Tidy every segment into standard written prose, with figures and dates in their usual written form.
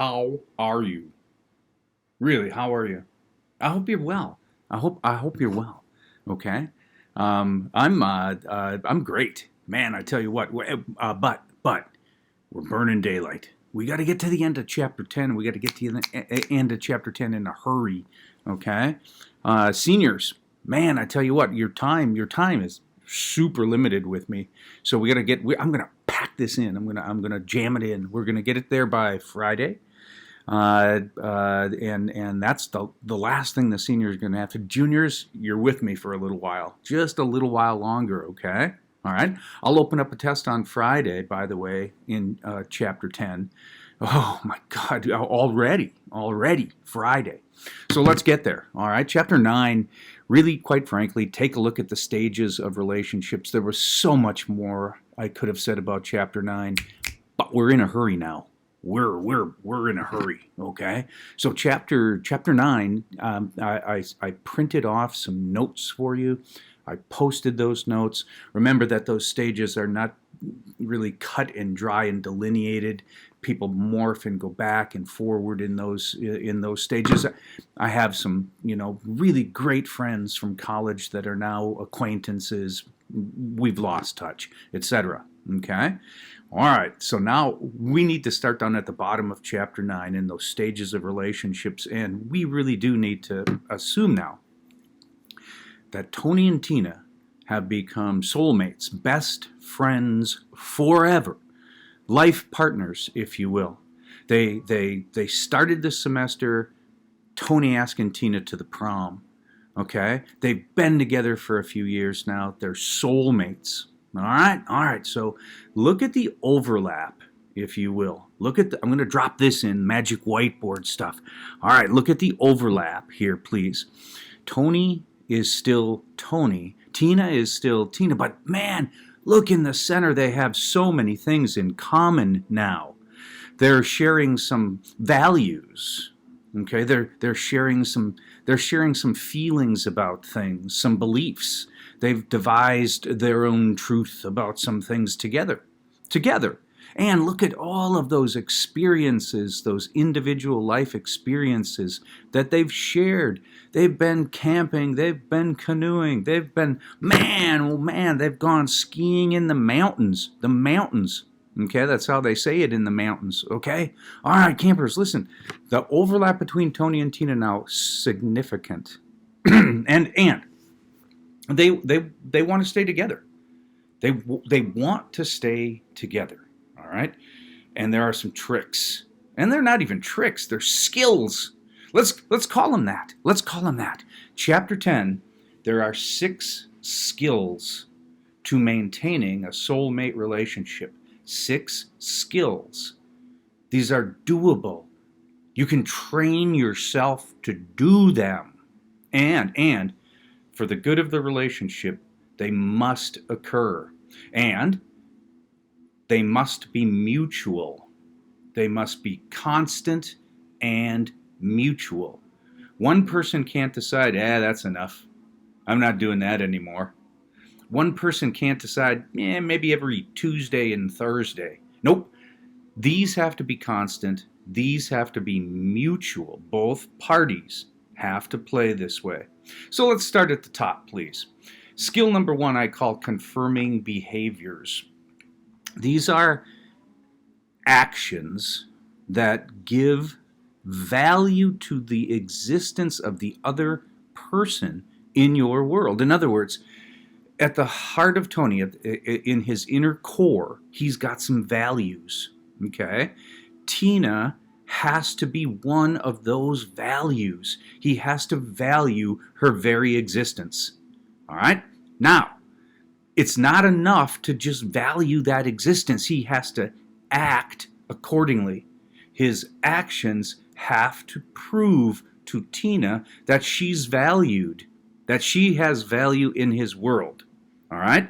how are you? Really, how are you? I hope you're well. I hope you're well. Okay. I'm great, man. I tell you what. But we're burning daylight. We got to get to the end of chapter 10. We got to get to the end of chapter 10 in a hurry. Okay. Seniors, man, I tell you what. Your time is super limited with me. So we got to get. I'm gonna pack this in. I'm gonna jam it in. We're gonna get it there by Friday. And that's the last thing the seniors are going to have to. Juniors, you're with me for a little while, just a little while longer, okay? All right. I'll open up a test on Friday, by the way, in chapter 10. Oh my God, already Friday. So let's get there. All right. Chapter 9, really, quite frankly, take a look at the stages of relationships. There was so much more I could have said about chapter 9, but we're in a hurry now. We're in a hurry, okay? So chapter 9, I printed off some notes for you. I posted those notes. Remember that those stages are not really cut and dry and delineated. People morph and go back and forward in those stages. I have some, really great friends from college that are now acquaintances. We've lost touch, etc. Okay? All right, so now we need to start down at the bottom of chapter 9 in those stages of relationships, and we really do need to assume now that Tony and Tina have become soulmates, best friends forever, life partners, if you will. They started this semester, Tony asking Tina to the prom, okay? They've been together for a few years now. They're soulmates. All right. So look at the overlap, if you will. I'm going to drop this in magic whiteboard stuff. All right, look at the overlap here, please. Tony is still Tony. Tina is still Tina. But man, look in the center. They have so many things in common now. They're sharing some values. Okay, they're sharing some feelings about things, some beliefs. They've devised their own truth about some things together. And look at all of those experiences, those individual life experiences that they've shared. They've been camping, they've been canoeing, they've been, they've gone skiing in the mountains. Okay, that's how they say it, in the mountains, okay? All right, campers, listen. The overlap between Tony and Tina now, significant. and they want to stay together. They want to stay together, all right? And there are some tricks. And they're not even tricks, they're skills. Let's call them that. Chapter 10, there are 6 skills to maintaining a soulmate relationship. 6 skills. These are doable. You can train yourself to do them. And for the good of the relationship, they must occur. And they must be mutual. They must be constant and mutual. One person can't decide, that's enough. I'm not doing that anymore. One person can't decide, maybe every Tuesday and Thursday. Nope. These have to be constant. These have to be mutual. Both parties have to play this way. So let's start at the top, please. Skill number 1 I call confirming behaviors. These are actions that give value to the existence of the other person in your world. In other words, at the heart of Tony, in his inner core, he's got some values, okay? Tina has to be one of those values. He has to value her very existence, all right? Now, it's not enough to just value that existence. He has to act accordingly. His actions have to prove to Tina that she's valued, that she has value in his world. All right?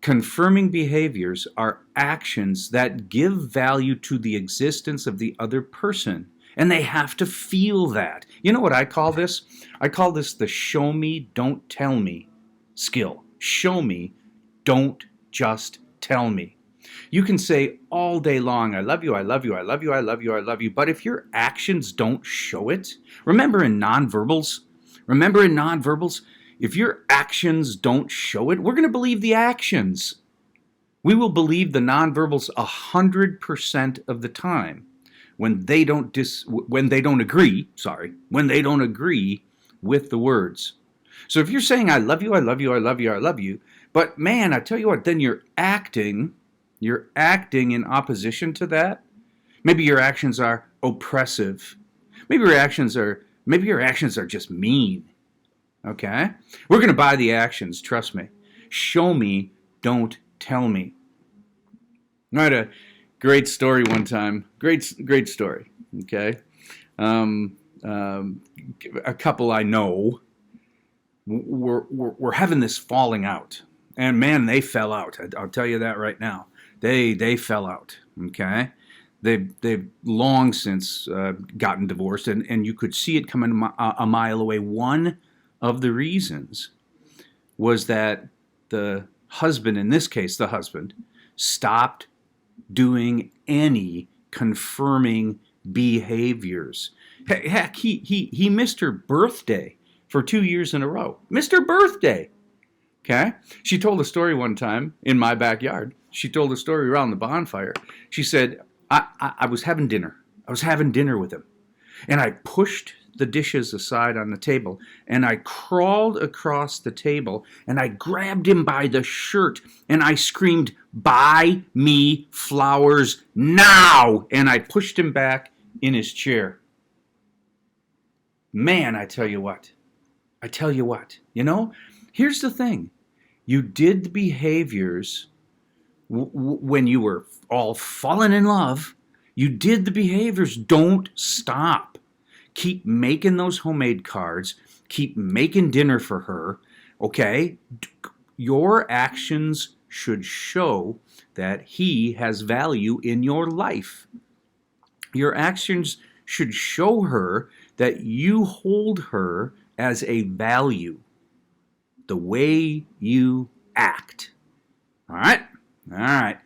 Confirming behaviors are actions that give value to the existence of the other person, and they have to feel that. You know what I call this? I call this the show me, don't tell me skill. Show me, don't just tell me. You can say all day long, I love you, I love you, I love you, I love you, I love you. But if your actions don't show it, remember in nonverbals, if your actions don't show it, we're going to believe the actions. We will believe the nonverbals 100% of the time when they don't agree with the words. So if you're saying I love you, I love you, I love you, I love you, but man, I tell you what, then you're acting in opposition to that. Maybe your actions are oppressive. Maybe your actions are just mean. Okay? We're going to buy the actions, trust me. Show me, don't tell me. I had a great story one time. Great story. Okay? A couple I know were having this falling out. And man, they fell out. I'll tell you that right now. They fell out. Okay? They've long since gotten divorced, and you could see it coming a mile away. One of the reasons was that the husband, in this case, the husband, stopped doing any confirming behaviors. Heck, he missed her birthday for 2 years in a row. Missed her birthday. Okay? She told a story one time in my backyard. She told a story around the bonfire. She said, I was having dinner. I was having dinner with him. And I pushed the dishes aside on the table, and I crawled across the table, and I grabbed him by the shirt, and I screamed, "Buy me flowers now!" And I pushed him back in his chair. Man, I tell you what. Here's the thing. You did the behaviors when you were all fallen in love. You did the behaviors. Don't stop. Keep making those homemade cards. Keep making dinner for her. Okay? Your actions should show that he has value in your life. Your actions should show her that you hold her as a value. The way you act. All right? All right.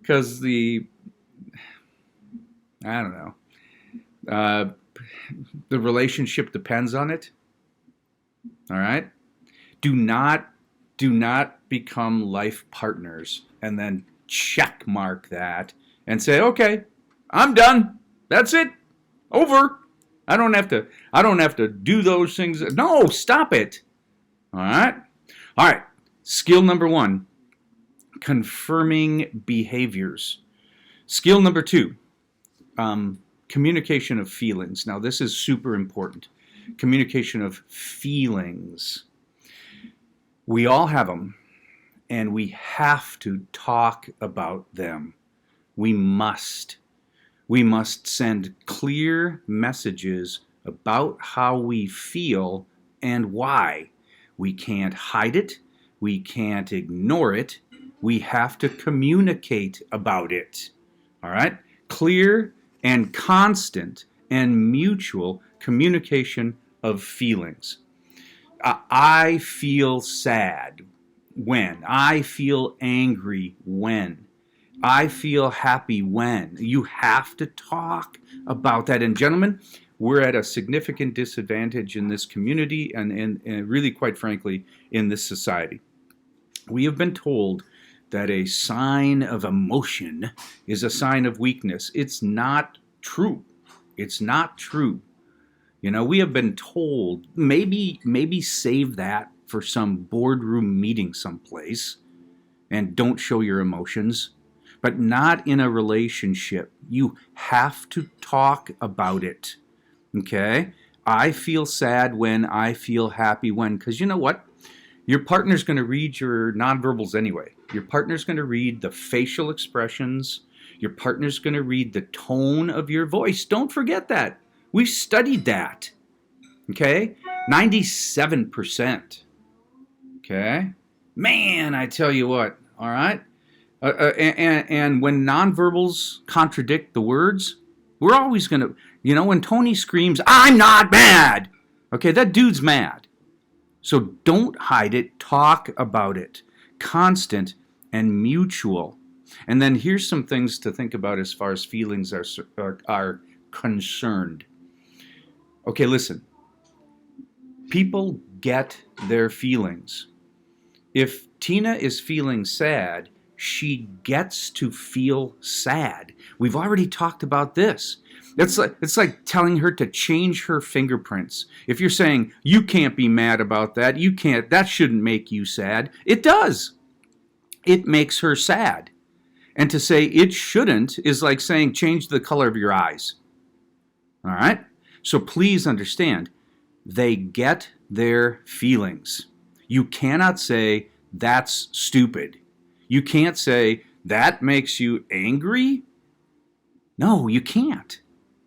Because the relationship depends on it. All right? Do not become life partners and then check mark that and say, okay, I'm done. That's it. Over. I don't have to do those things. No, stop it. All right. Skill number 1, confirming behaviors. Skill number 2, communication of feelings. Now, this is super important. Communication of feelings. We all have them, and we have to talk about them. We must send clear messages about how we feel and why. We can't hide it. We can't ignore it. We have to communicate about it. All right? Clear and constant and mutual communication of feelings. I feel sad when. I feel angry when. I feel happy when. You have to talk about that. And gentlemen, we're at a significant disadvantage in this community and really, quite frankly, in this society. We have been told that a sign of emotion is a sign of weakness. It's not true. It's not true. We have been told, maybe save that for some boardroom meeting someplace and don't show your emotions. But not in a relationship. You have to talk about it. Okay? I feel sad when, I feel happy when. Because you know what? Your partner's going to read your nonverbals anyway. Your partner's going to read the facial expressions. Your partner's going to read the tone of your voice. Don't forget that. We studied that. Okay? 97%. Okay? Man, I tell you what. All right? And when nonverbals contradict the words, we're always going to, when Tony screams, "I'm not mad," okay, that dude's mad. So don't hide it. Talk about it. Constant and mutual. And then here's some things to think about as far as feelings are concerned. Okay, listen. People get their feelings. If Tina is feeling sad, she gets to feel sad. We've already talked about this. It's like telling her to change her fingerprints. If you're saying, you can't be mad about that, that shouldn't make you sad, it does. It makes her sad. And to say it shouldn't is like saying change the color of your eyes. All right? So please understand, they get their feelings. You cannot say that's stupid. You can't say that makes you angry. No, you can't.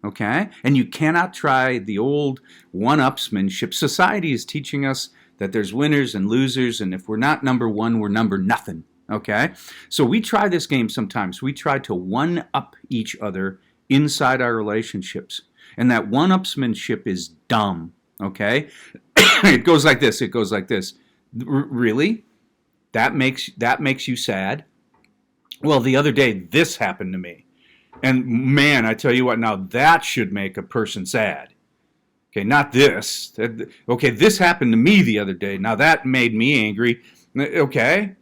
Okay? And you cannot try the old one-upsmanship. Society is teaching us that there's winners and losers, and if we're not number one, we're number nothing. Okay? So we try this game sometimes. We try to one-up each other inside our relationships. And that one-upsmanship is dumb. Okay? It goes like this. It goes like this. Really? That makes you sad? Well, the other day, this happened to me. And man, I tell you what, now that should make a person sad. Okay, not this. Okay, this happened to me the other day. Now that made me angry. Okay.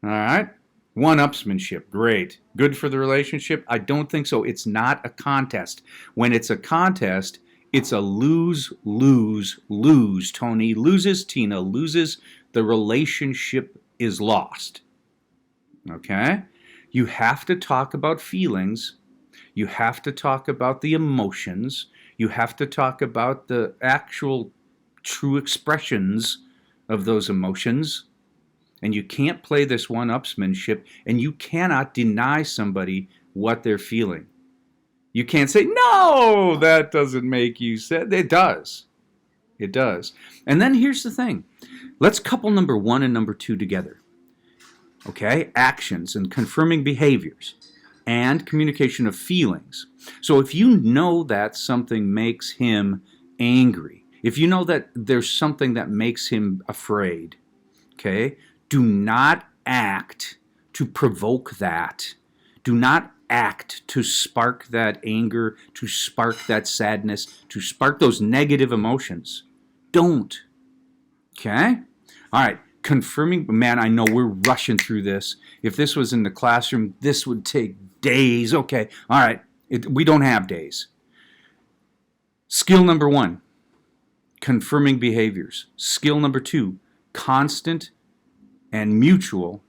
All right. One-upsmanship. Great. Good for the relationship? I don't think so. It's not a contest. When it's a contest, it's a lose, lose, lose. Tony loses, Tina loses. The relationship is lost. Okay? You have to talk about feelings. You have to talk about the emotions. You have to talk about the actual true expressions of those emotions. And you can't play this one-upsmanship, and you cannot deny somebody what they're feeling. You can't say, no, that doesn't make you sad. It does. It does. And then here's the thing. Let's couple number 1 and number 2 together. Okay, actions and confirming behaviors and communication of feelings. So if you know that something makes him angry, if you know that there's something that makes him afraid, okay, do not act to provoke that. Do not act to spark that anger, to spark that sadness, to spark those negative emotions. Don't. Okay? All right. Confirming, man, I know we're rushing through this. If this was in the classroom, this would take days. Okay, all right, we don't have days. Skill number 1, confirming behaviors. Skill number 2, constant and mutual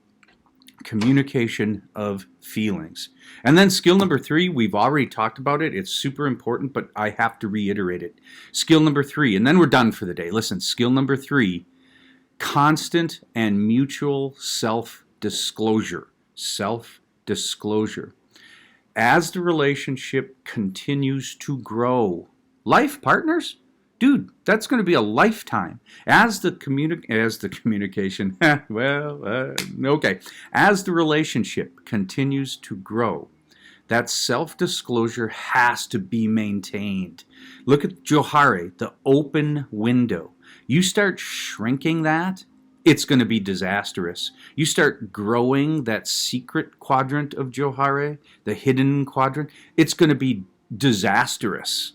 communication of feelings. And then skill number 3, we've already talked about it. It's super important, but I have to reiterate it. Skill number 3, and then we're done for the day. Listen, skill number 3, constant and mutual self-disclosure. Self-disclosure. As the relationship continues to grow. Life partners? Dude, that's going to be a lifetime. As the communication, okay. As the relationship continues to grow, that self-disclosure has to be maintained. Look at Johari, the open window. You start shrinking that, it's going to be disastrous. You start growing that secret quadrant of Johari, the hidden quadrant, it's going to be disastrous.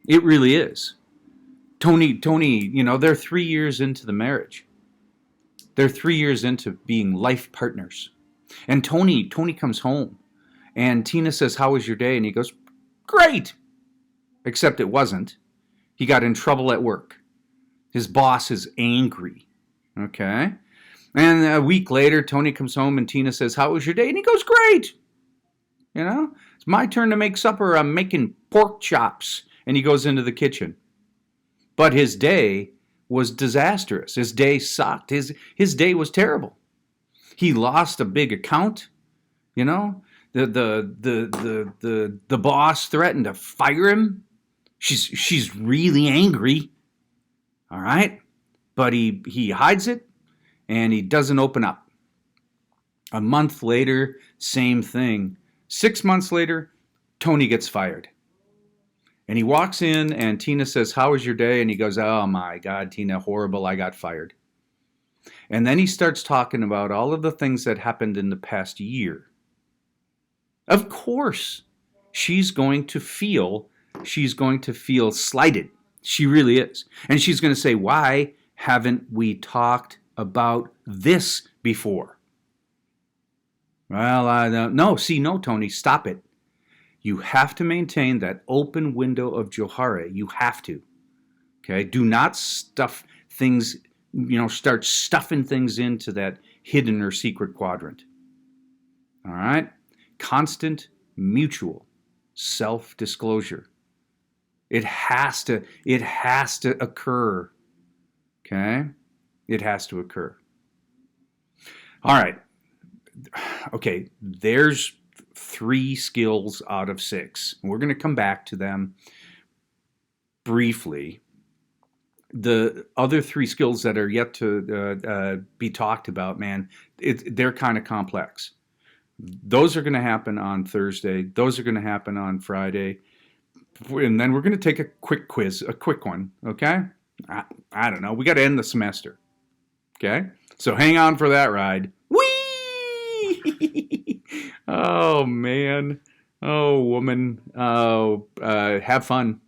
It really is. Tony, you know, they're 3 years into the marriage. They're 3 years into being life partners. And Tony comes home, and Tina says, "How was your day?" And he goes, "Great." Except it wasn't. He got in trouble at work. His boss is angry, okay? And a week later, Tony comes home and Tina says, "How was your day?" And he goes, "Great." You know, it's my turn to make supper. I'm making pork chops. And he goes into the kitchen. But his day was disastrous. His day sucked. His day was terrible. He lost a big account, you know. The boss threatened to fire him. She's really angry. All right? But he hides it, and he doesn't open up. A month later, same thing. 6 months later, Tony gets fired. And he walks in, and Tina says, "How was your day?" And he goes, "Oh my God, Tina, horrible. I got fired." And then he starts talking about all of the things that happened in the past year. Of course, she's going to feel slighted. She really is. And she's going to say, "Why haven't we talked about this before?" Well, I don't know. See, no, Tony, stop it. You have to maintain that open window of Johare. You have to. Okay? Do not stuff things, start stuffing things into that hidden or secret quadrant. All right? Constant, mutual self-disclosure. It has to occur. Okay? It has to occur. All right. Okay, there's 3 skills out of 6. We're going to come back to them briefly. The other 3 skills that are yet to be talked about, man, they're kind of complex. Those are going to happen on Thursday. Those are going to happen on Friday. And then we're going to take a quick quiz, a quick one, okay? I don't know. We got to end the semester, okay? So hang on for that ride. Whee! Oh, man. Oh, woman. Oh, have fun.